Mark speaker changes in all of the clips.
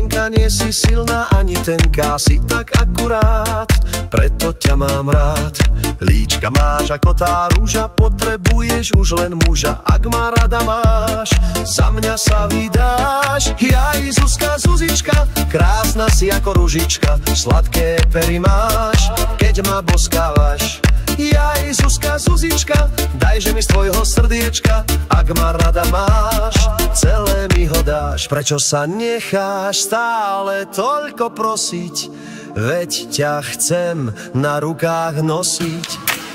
Speaker 1: tenká, nie si silná ani tenká, si tak akurát, preto ťa mám rád. Líčka máš ako tá rúža, potrebuješ už len muža. Ak ma rada máš, za mňa sa vydáš. Jaj, Zuzka, Zuzička, krásna si ako ružička, sladké pery máš, keď ma boskávaš. Jaj, Zuzka, Zuzička, dajže mi z tvojho srdiečka, ak ma rada máš, celé mi ho dáš. Prečo sa necháš stále toľko prosiť, veď ťa chcem na rukách nosiť.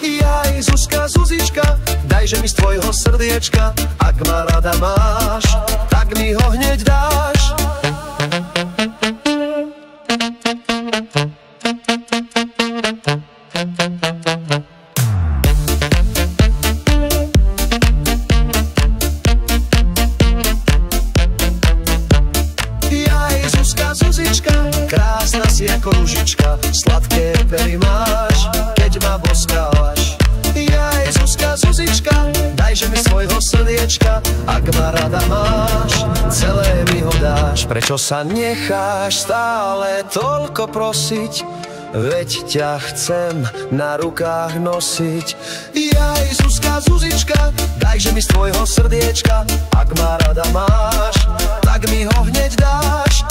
Speaker 1: Jaj, Zuzka, Zuzička, dajže mi z tvojho srdiečka, ak ma rada máš, tak mi ho hneď dáš. Krásna si ako ružička, sladké pery máš, keď ma boskávaš. Jaj, Zuzka, Zuzička, dajže mi svojho srdiečka, ak ma rada máš, celé mi ho dáš. Prečo sa necháš stále toľko prosiť, veď ťa chcem na rukách nosiť. Jaj, Zuzka, Zuzička, dajže mi z tvojho srdiečka, ak ma rada máš, tak mi ho hneď dáš.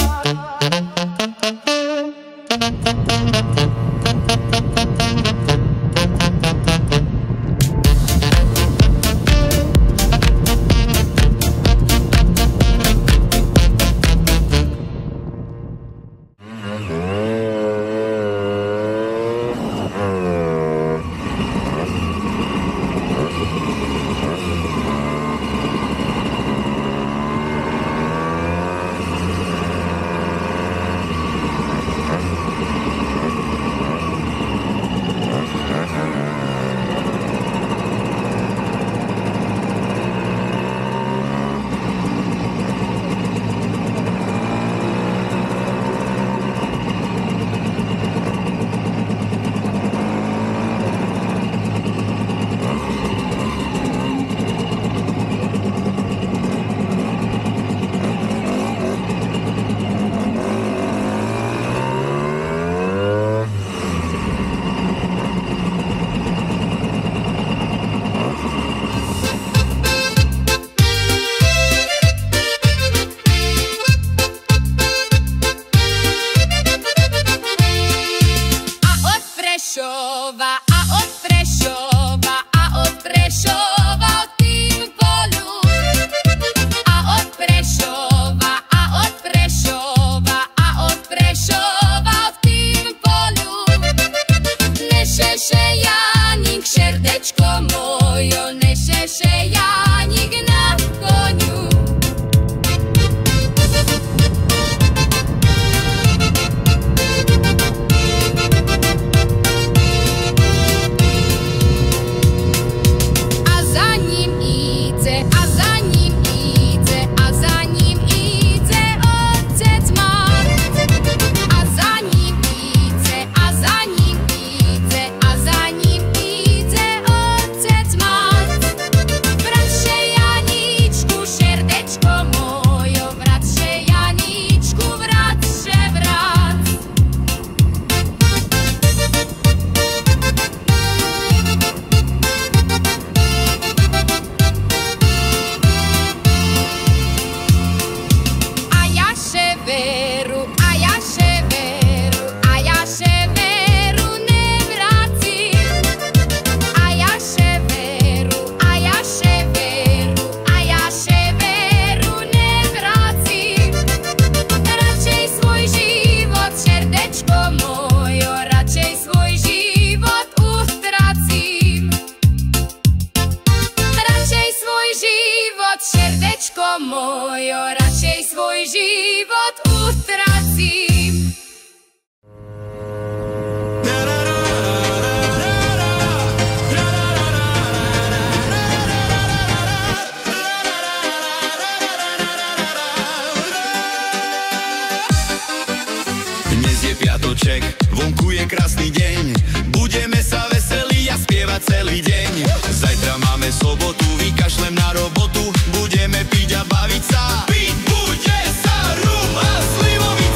Speaker 2: Vonku je krásny deň, budeme sa veseliť a spievať celý deň. Zajtra máme sobotu, vykašlem na robotu, budeme piť a baviť sa. Piť bude sa rum a slivovica.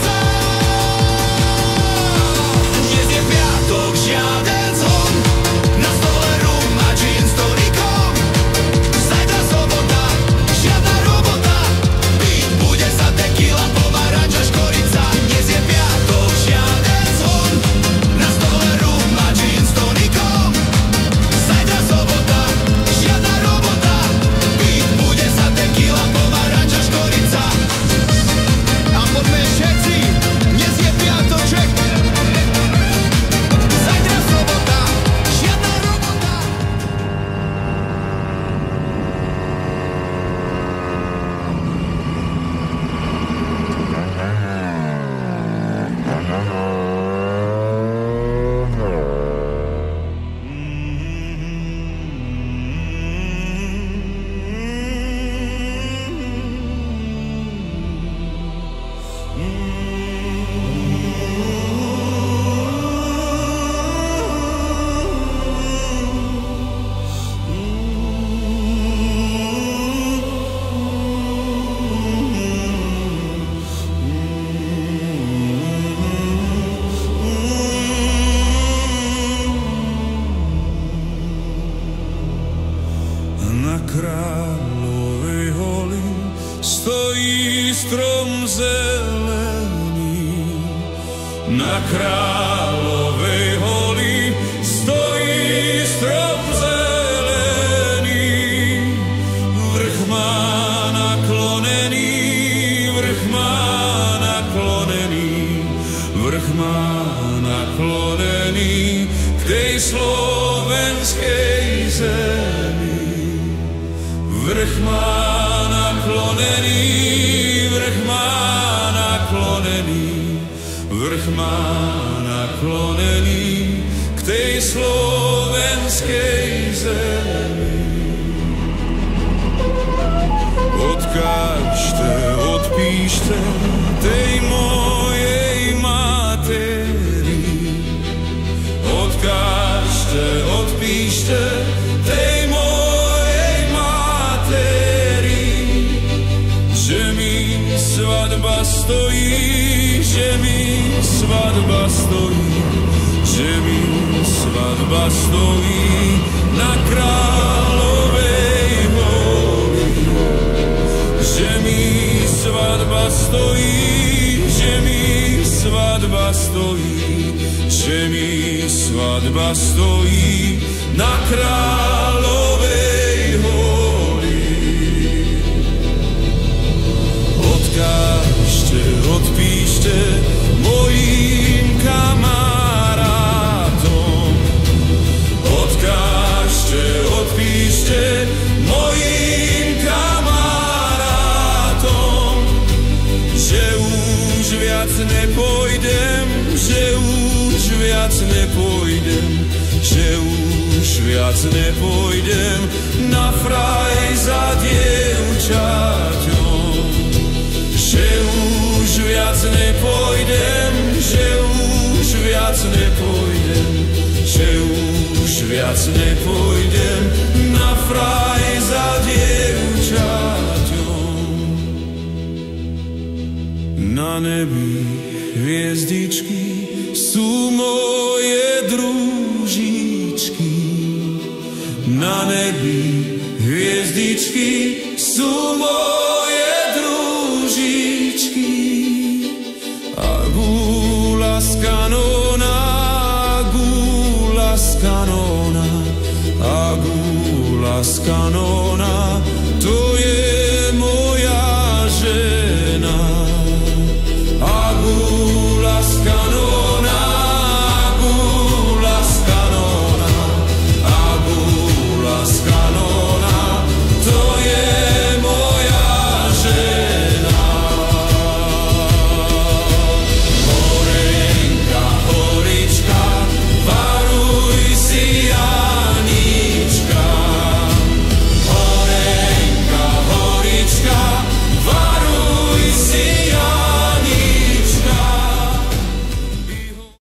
Speaker 2: na Kráľovej holi stojí strom zelený. Vrch má naklonený, vrch má naklonený, vrch má naklonený k tej slovenskej zemi. Vrch má naklonený, vrch má naklonený, vrch má naklonený k tej slovenskej zemi. Odkážte, odpíšte tej mojej materi. Odkážte, odpíšte tej mojej materi, že mi svadba stojí, že mi svadba stojí, že mi svadba stojí na Kráľovej holi. Že mi svadba stojí, že mi svadba stojí, že mi svadba stojí na Kráľovej holi. Odkážte, odpíšte mojim kamarátom. Odkážte, odpíšte mojim kamarátom, že už viac nepôjdem, že už viac nepôjdem, že už viac nepôjdem na fraj za dievčaťom. Že už viac nepôjdem, že už viac nepôjdem, že už viac nepôjdem na fraj za dievčaťom. Na nebi hviezdičky sú moje družičky. Na nebi hviezdičky sú moje družičky. Agulas kanóna, agulas kanóna, agulas kanóna.